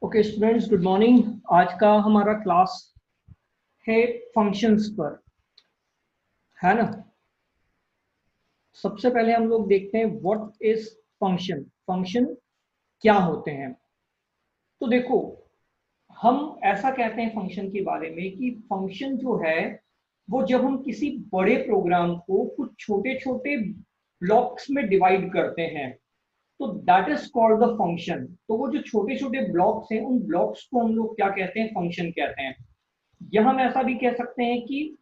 Okay students, good morning. आज का हमारा क्लास है फंक्शंस पर, है ना। सबसे पहले हम लोग देखते हैं व्हाट इज फंक्शन। फंक्शन क्या होते हैं। तो देखो, हम ऐसा कहते हैं फंक्शन के बारे में कि फंक्शन जो है वो जब हम किसी बड़े प्रोग्राम को कुछ छोटे छोटे ब्लॉक्स में डिवाइड करते हैं तो that is called the function. तो वो जो छोटे छोटे ब्लॉक्स हैं उन ब्लॉक्स को हम लोग क्या कहते हैं, फंक्शन कहते हैं। या हम ऐसा भी कह सकते हैं कि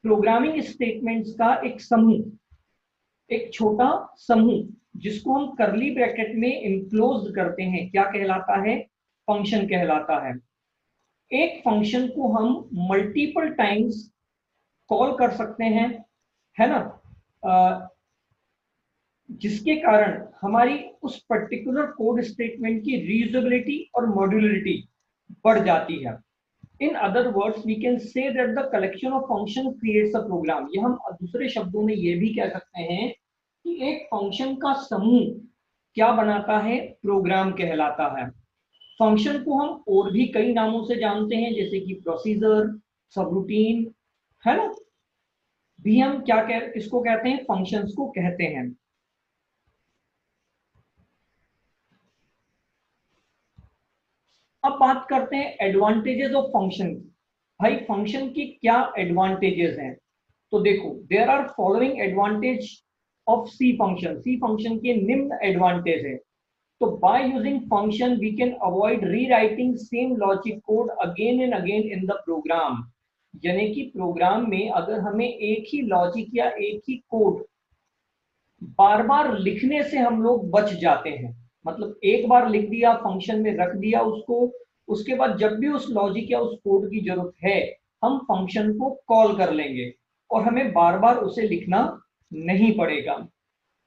प्रोग्रामिंग स्टेटमेंट्स का एक समूह, एक छोटा समूह जिसको हम करली ब्रैकेट में इनक्लोज करते हैं, क्या कहलाता है, फंक्शन कहलाता है। एक फंक्शन को हम मल्टीपल टाइम्स कॉल कर सकते हैं, है ना। जिसके कारण हमारी उस पर्टिकुलर कोड स्टेटमेंट की रीयूजेबिलिटी और मॉड्यूलरिटी बढ़ जाती है। In other words, we can say that the collection of function creates a program। ये हम दूसरे शब्दों में ये भी कह सकते हैं कि एक फंक्शन का समूह क्या बनाता है, प्रोग्राम कहलाता है। फंक्शन को हम और भी कई नामों से जानते हैं, जैसे कि प्रोसीजर, सबरूटीन, है ना। भी हम इसको कहते हैं, फंक्शंस को कहते हैं। अब बात करते हैं एडवांटेजेस ऑफ फंक्शन। भाई फंक्शन की क्या एडवांटेजेस हैं। तो देखो, there are following advantage of C function. C function के निम्न एडवांटेज है। तो by using function we can avoid rewriting same logic code again and again in the program. यानी कि प्रोग्राम में अगर हमें एक ही लॉजिक या एक ही कोड बार बार लिखने से हम लोग बच जाते हैं। मतलब एक बार लिख दिया, फंक्शन में रख दिया उसको, उसके बाद जब भी उस लॉजिक या उस कोड की जरूरत है हम फंक्शन को कॉल कर लेंगे और हमें बार बार उसे लिखना नहीं पड़ेगा।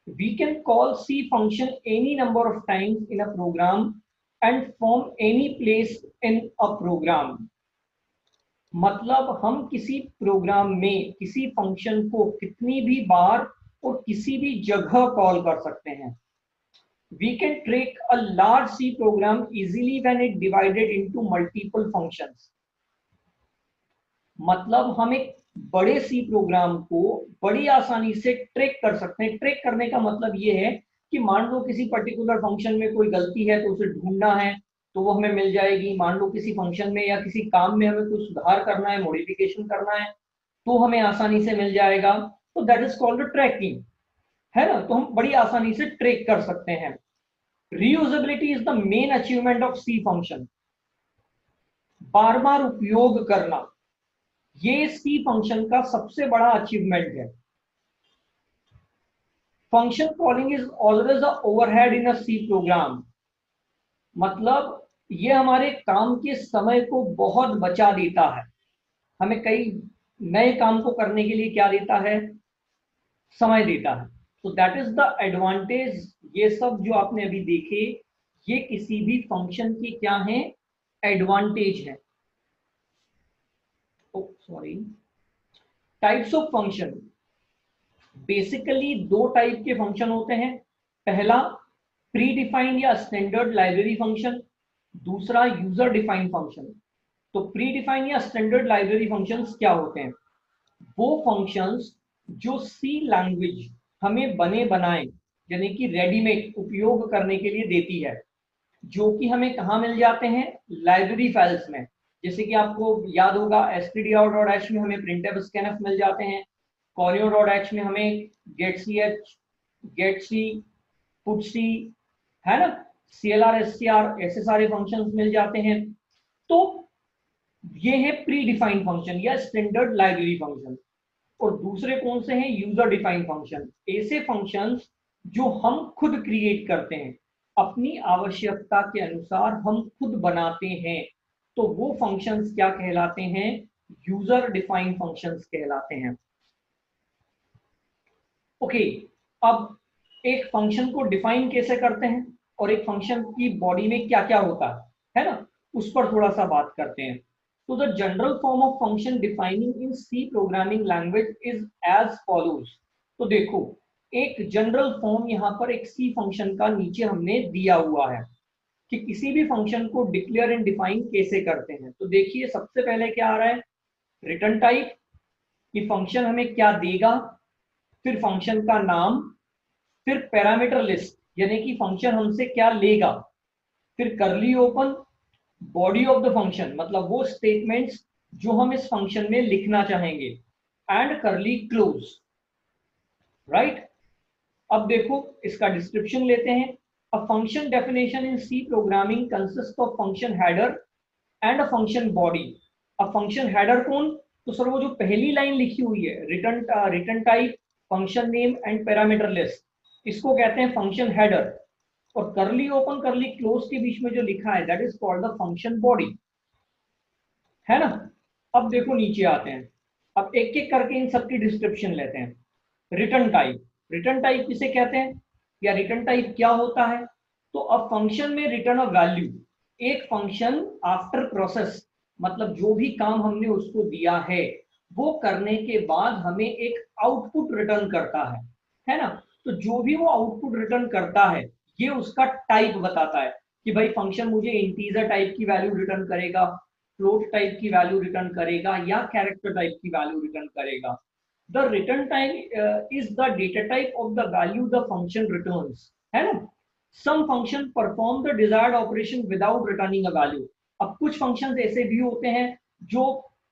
We can call C function any number of times in a program and from any place in a program. मतलब हम किसी प्रोग्राम में किसी फंक्शन को कितनी भी बार और किसी भी जगह कॉल कर सकते हैं। We can track a large C program easily when it divided into multiple functions। मतलब हम एक बड़े सी प्रोग्राम को बड़ी आसानी से ट्रैक कर सकते हैं। ट्रैक करने का मतलब ये है कि मान लो किसी पर्टिकुलर फंक्शन में कोई गलती है तो उसे ढूंढना है तो वो हमें मिल जाएगी। मान लो किसी फंक्शन में या किसी काम में हमें कुछ सुधार करना है, मॉडिफिकेशन करना है, तो हमें आसानी से मिल जाएगा। तो दैट इज कॉल्ड ट्रैकिंग, है ना। तो हम बड़ी आसानी से ट्रैक कर सकते हैं। Reusability is the main achievement of C function। बार बार उपयोग करना ये C फंक्शन का सबसे बड़ा अचीवमेंट है। Function calling is always a overhead in a C program. मतलब ये हमारे काम के समय को बहुत बचा देता है। हमें कई नए काम को करने के लिए क्या देता है, समय देता है। तो दैट इज द एडवांटेज। ये सब जो आपने अभी देखे ये किसी भी फंक्शन की क्या है, एडवांटेज है। Sorry, types of function. Basically दो टाइप के फंक्शन होते हैं। पहला प्री डिफाइंड या स्टैंडर्ड लाइब्रेरी फंक्शन, दूसरा यूजर डिफाइंड फंक्शन। तो प्री डिफाइंड या स्टैंडर्ड लाइब्रेरी फंक्शंस क्या होते हैं, वो फंक्शंस जो सी लैंग्वेज हमें बने बनाए यानी कि रेडीमेड उपयोग करने के लिए देती है, जो कि हमें कहाँ मिल जाते हैं, लाइब्रेरी फाइल्स में। जैसे कि आपको याद होगा stdio.h में हमें printf scanf मिल जाते हैं, conio.h में हमें getch, getc, putc, है ना, clr, str, ऐसे सारे फंक्शंस मिल जाते हैं। तो ये है प्री डिफाइंड फंक्शन या स्टैंडर्ड लाइब्रेरी फंक्शन। और दूसरे कौन से हैं, यूजर डिफाइंड फंक्शन। ऐसे फंक्शंस जो हम खुद क्रिएट करते हैं, अपनी आवश्यकता के अनुसार हम खुद बनाते हैं, तो वो फंक्शंस क्या कहलाते हैं, यूजर डिफाइंड फंक्शंस कहलाते हैं। ओके, अब एक फंक्शन को डिफाइन कैसे करते हैं और एक फंक्शन की बॉडी में क्या क्या होता है ना, उस पर थोड़ा सा बात करते हैं। तो the general form of function defining in C programming language is as follows. तो देखो, एक जनरल फॉर्म यहाँ पर एक सी फंक्शन का नीचे हमने दिया हुआ है। कि किसी भी फंक्शन को डिक्लेयर एंड डिफाइन कैसे करते हैं। तो देखिए सबसे पहले क्या आ रहा है, रिटर्न टाइप, कि फंक्शन हमें क्या देगा, फिर फंक्शन का नाम, फिर पैरामीटर लिस्ट यानी कि फंक्शन हमसे क्या लेगा, फिर करली open, body of the function मतलब वो स्टेटमेंट्स जो हम इस फंक्शन में लिखना चाहेंगे, एंड करली क्लोज, राइट। अब देखो इसका डिस्क्रिप्शन लेते हैं। A function definition in C programming consist of function header and a function body. अब फंक्शन हेडर कौन, तो सर वो जो पहली लाइन लिखी हुई है, return type, function name and parameter list, इसको कहते हैं फंक्शन हेडर। और करली ओपन करली क्लोज के बीच में जो लिखा है that is called the function body, है ना। अब देखो नीचे आते हैं, अब एक एक करके इन सबकी डिस्क्रिप्शन लेते हैं। रिटर्न टाइप, रिटर्न टाइप किसे कहते हैं या रिटर्न टाइप क्या होता है, तो अब फंक्शन में रिटर्न अ वैल्यू, एक फंक्शन आफ्टर प्रोसेस मतलब जो भी काम हमने उसको दिया है वो करने के बाद हमें एक आउटपुट रिटर्न करता है ना। तो जो भी वो आउटपुट रिटर्न करता है ये उसका टाइप बताता है कि भाई फंक्शन मुझे इंटीजर टाइप की वैल्यू रिटर्न करेगा, फ्लोट टाइप की वैल्यू रिटर्न करेगा या कैरेक्टर टाइप की वैल्यू रिटर्न करेगा। The return type is the data type of the value the function returns, है ना। Some function perform the desired operation without returning a value. अब कुछ function ऐसे भी होते हैं जो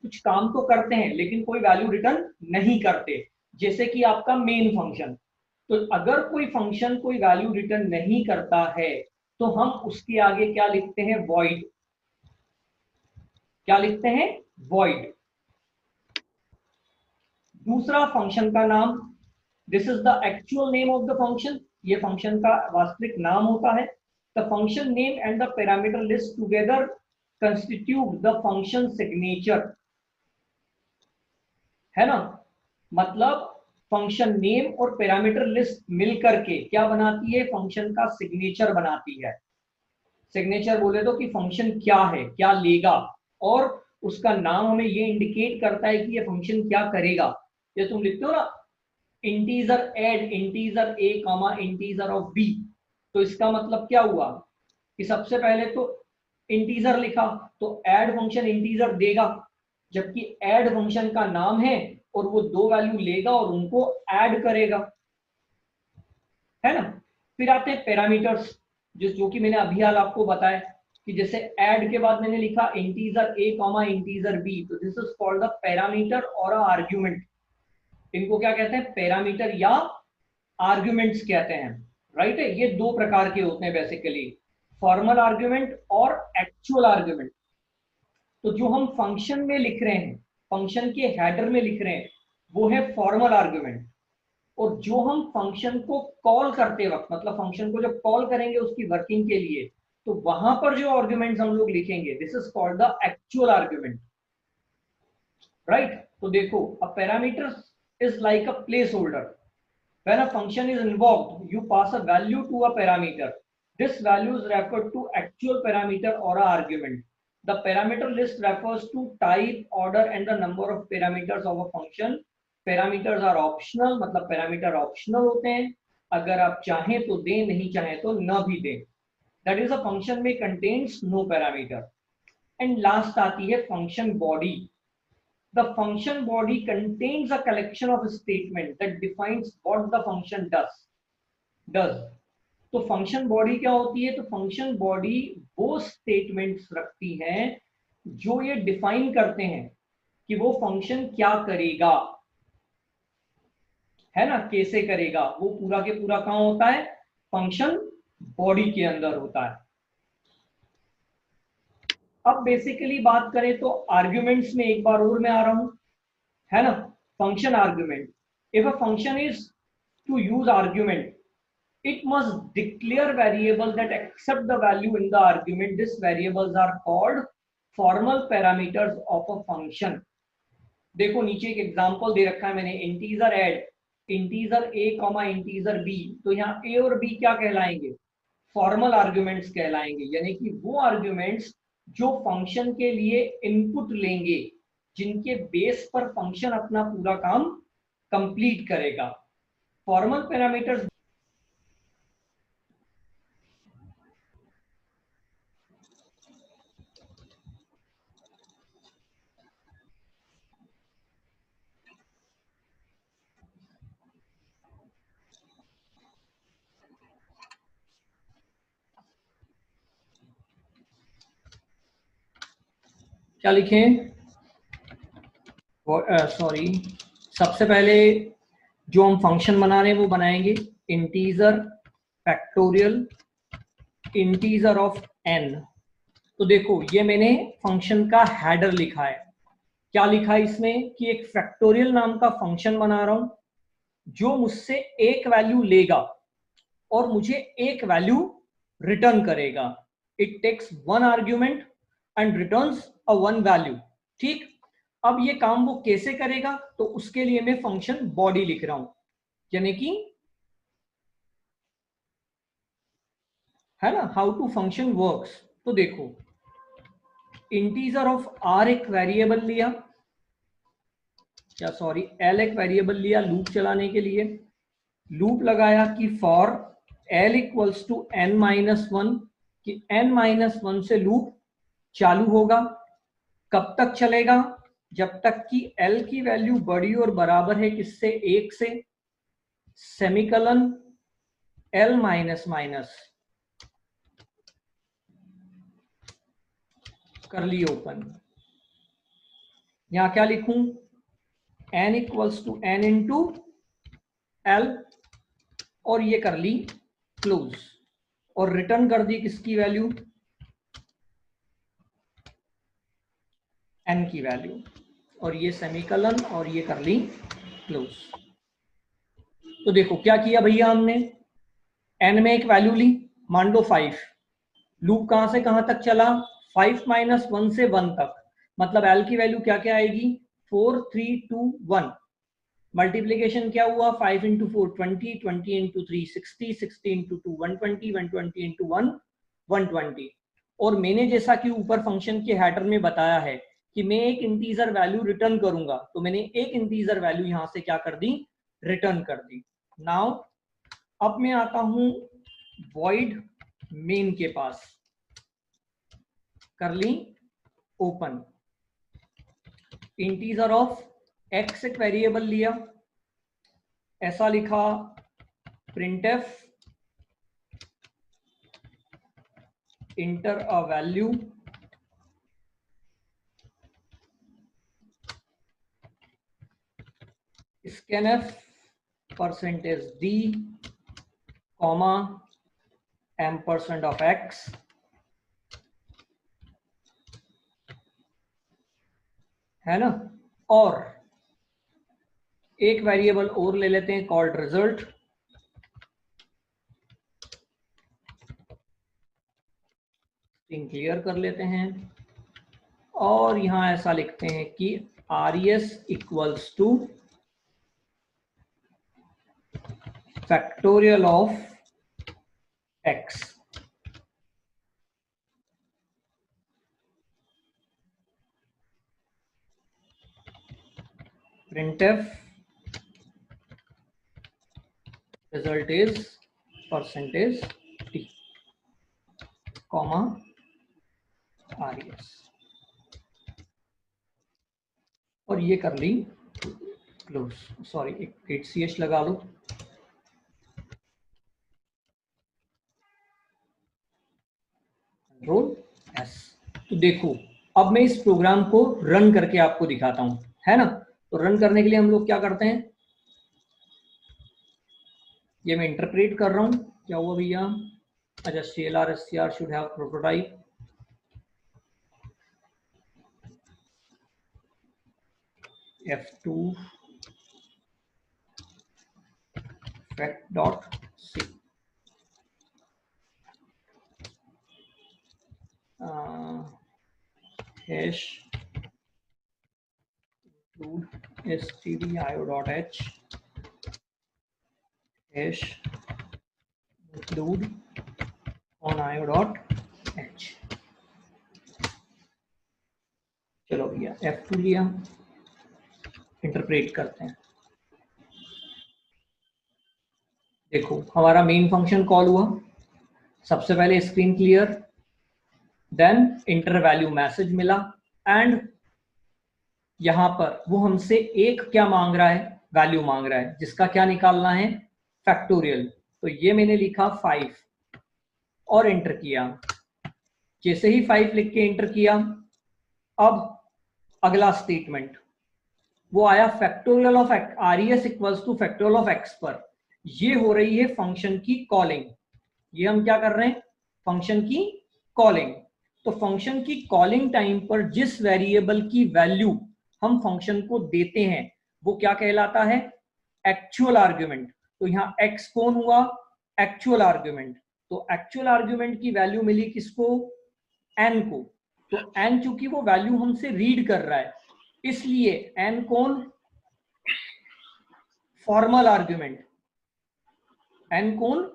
कुछ काम तो करते हैं लेकिन कोई वैल्यू रिटर्न नहीं करते, जैसे कि आपका मेन फंक्शन। तो अगर कोई फंक्शन कोई वैल्यू रिटर्न नहीं करता है तो हम उसके आगे क्या लिखते हैं, वॉइड। क्या लिखते हैं, वॉइड। दूसरा फंक्शन का नाम, this is the actual name of the function, ये फंक्शन का वास्तविक नाम होता है। The function name and the parameter list together constitute the function signature, है ना। मतलब फंक्शन नेम और पैरामीटर लिस्ट मिलकर के क्या बनाती है, फंक्शन का सिग्नेचर बनाती है। सिग्नेचर बोले तो कि फंक्शन क्या है, क्या लेगा, और उसका नाम हमें ये इंडिकेट करता है कि ये फंक्शन क्या करेगा। ये तुम लिखते हो ना, integer add integer a comma integer of b, तो इसका मतलब क्या हुआ कि सबसे पहले तो इंटीजर लिखा तो ऐड फंक्शन इंटीजर देगा, जबकि ऐड फंक्शन का नाम है और वो दो वैल्यू लेगा और उनको ऐड करेगा, है ना। फिर आते हैं पैरामीटर्स, जो कि मैंने अभी हाल आपको बताया कि जैसे ऐड के बाद मैंने लिखा integer a comma integer B, तो this is called the parameter और आर्ग्यूमेंट। इनको क्या कहते हैं, पैरामीटर या आर्ग्यूमेंट्स कहते हैं, राइट है। ये दो प्रकार के होते हैं बेसिकली, फॉर्मल आर्ग्यूमेंट और एक्चुअल आर्ग्यूमेंट। तो जो हम फंक्शन में लिख रहे हैं, फंक्शन के हेडर में लिख रहे हैं, वो है फॉर्मल आर्ग्यूमेंट। और जो हम फंक्शन को कॉल करते वक्त मतलब फंक्शन को जब कॉल करेंगे उसकी वर्किंग के लिए, तो वहां पर जो आर्ग्यूमेंट्स हम लोग लिखेंगे this is called the actual argument, right. तो देखो अ parameter is like a place holder, when a function is invoked you pass a value to a parameter, this value is referred to actual parameter or a argument. The parameter list refers to type, order and the number of parameters of a function. Parameters are optional, मतलब parameter optional होते हैं, अगर आप चाहें तो दें, नहीं चाहें तो न भी दें। that is a function may contains no parameter. and last आती है function body. The function body contains a collection of statements that defines what the function does. तो फंक्शन बॉडी क्या होती है, तो फंक्शन बॉडी वो स्टेटमेंट्स रखती है जो ये डिफाइन करते हैं कि वो फंक्शन क्या करेगा, है ना, कैसे करेगा। वो पूरा के पूरा कहां होता है, फंक्शन बॉडी के अंदर होता है। अब बेसिकली बात करें तो आर्ग्यूमेंट्स में एक बार और मैं आ रहा हूं, है ना। Function argument, if a function is to use argument it must declare variable that accept the value in the argument. These variables are called formal parameters of a function. देखो नीचे एक एग्जांपल दे रखा है मैंने, integer add integer a comma integer b, तो यहाँ a और b क्या कहलाएंगे, फॉर्मल आर्ग्यूमेंट्स कहलाएंगे, यानी कि वो आर्ग्यूमेंट्स जो फंक्शन के लिए इनपुट लेंगे, जिनके बेस पर फंक्शन अपना पूरा काम कंप्लीट करेगा। फॉर्मल पैरामीटर्स क्या लिखें, सॉरी, सबसे पहले जो हम फंक्शन बना रहे हैं वो बनाएंगे integer factorial integer of n। तो देखो ये मैंने फंक्शन का हेडर लिखा है। क्या लिखा है इसमें कि एक फैक्टोरियल नाम का फंक्शन बना रहा हूं जो मुझसे एक वैल्यू लेगा और मुझे एक वैल्यू रिटर्न करेगा। It takes one argument and returns a one value. ठीक, अब ये काम वो कैसे करेगा, तो उसके लिए मैं फंक्शन बॉडी लिख रहा हूं, यानी कि है ना, हाउ टू फंक्शन वर्क्स। तो देखो इंटीजर ऑफ r एक वेरिएबल लिया, क्या सॉरी l एक वेरिएबल लिया लूप चलाने के लिए। लूप लगाया कि for l equals to n minus one, कि n माइनस वन से लूप चालू होगा। कब तक चलेगा, जब तक कि l की वैल्यू बड़ी और बराबर है किससे, एक से, semicolon l minus minus curly open. यहां क्या लिखूं, n equals to n into l और ये कर ली क्लोज, और रिटर्न कर दी किसकी वैल्यू, n की वैल्यू, और ये सेमीकलन और ये कर ली क्लोज। तो देखो क्या किया भैया हमने, n में एक वैल्यू ली, मान लो 5, लूप कहां से कहां तक चला, 5 माइनस 1 से 1 तक, मतलब l की वैल्यू क्या क्या आएगी, 4 3 2 1। मल्टीप्लीकेशन क्या हुआ, 5 इंटू 4 20, 20 इंटू 3 60, 60 इंटू 2 120, 120 इंटू 1 120। और मैंने जैसा कि ऊपर फंक्शन के हेडर में बताया है कि मैं एक इंटीजर वैल्यू रिटर्न करूंगा, तो मैंने एक इंटीजर वैल्यू यहां से क्या कर दी, रिटर्न कर दी। नाउ अब मैं आता हूं वॉइड मेन के पास, कर ली ओपन, इंटीजर ऑफ x एक वेरिएबल लिया, ऐसा लिखा printf inter a value scanf percentage d comma ampersand of x, है ना, और एक वेरिएबल और ले लेते हैं कॉल्ड रिजल्ट, स्ट्रिंग क्लियर कर लेते हैं, और यहां ऐसा लिखते हैं कि res equals two factorial of x। printf result is percentage t comma res, और ये कर ली क्लोज, सॉरी एक ch लगा लो, कंट्रोल s। तो देखो अब मैं इस प्रोग्राम को रन करके आपको दिखाता हूं, है ना। तो रन करने के लिए हम लोग क्या करते हैं, ये मैं इंटरप्रेट कर रहा हूं, क्या हुआ भैया, अच्छा CLR SCR should have prototype, f2 fact.c hash include stdio.h hash include on io.h। चलो भैया f2 लिया, इंटरप्रेट करते हैं। देखो हमारा मेन फंक्शन कॉल हुआ, सबसे पहले screen clear, then enter value message मिला, एंड यहां पर वो हमसे एक क्या मांग रहा है, वैल्यू मांग रहा है जिसका क्या निकालना है, फैक्टोरियल। तो ये मैंने लिखा 5 और एंटर किया, जैसे ही 5 लिख के एंटर किया, अब अगला स्टेटमेंट वो आया factorial of RES equals two factorial of x पर। ये हो रही है फंक्शन की कॉलिंग। ये हम क्या कर रहे हैं, फंक्शन की कॉलिंग। तो फंक्शन की कॉलिंग टाइम पर जिस वेरिएबल की वैल्यू हम फंक्शन को देते हैं वो क्या कहलाता है, एक्चुअल आर्ग्यूमेंट। तो यहां x कौन हुआ, एक्चुअल आर्ग्यूमेंट। तो एक्चुअल आर्ग्यूमेंट की वैल्यू मिली किसको, n को। तो n चूंकि वो वैल्यू हमसे रीड कर रहा है इसलिए n कौन, फॉर्मल आर्ग्यूमेंट। n कौन,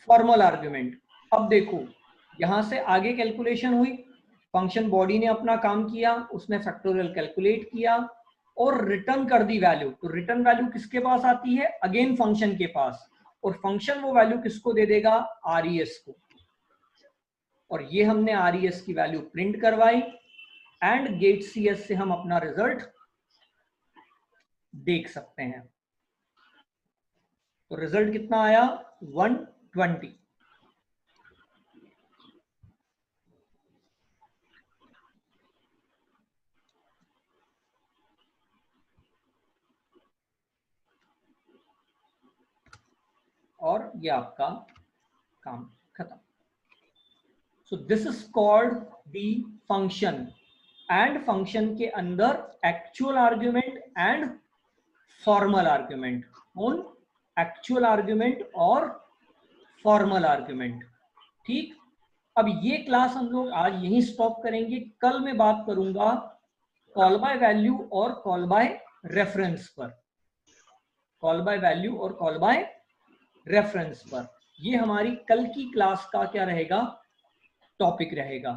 फॉर्मल आर्ग्यूमेंट। अब देखो यहां से आगे कैलकुलेशन हुई, फंक्शन बॉडी ने अपना काम किया, उसने फैक्टोरियल कैलकुलेट किया और रिटर्न कर दी वैल्यू। तो रिटर्न वैल्यू किसके पास आती है, अगेन फंक्शन के पास, और फंक्शन वो वैल्यू किसको दे देगा, RES को। और ये हमने RES की वैल्यू प्रिंट करवाई एंड गेट CS से हम अपना रिजल्ट देख सकते हैं। तो रिजल्ट कितना आया, 120। और ये आपका काम खत्म। So this is called the function. And function के अंदर actual argument and formal argument, on actual argument और फॉर्मल आर्ग्यूमेंट। ठीक, अब ये क्लास हम लोग आज यहीं स्टॉप करेंगे। कल मैं बात करूंगा कॉल बाय वैल्यू और कॉल बाय रेफरेंस पर, कॉल बाय वैल्यू और कॉल बाय रेफरेंस पर। ये हमारी कल की क्लास का क्या रहेगा, टॉपिक रहेगा।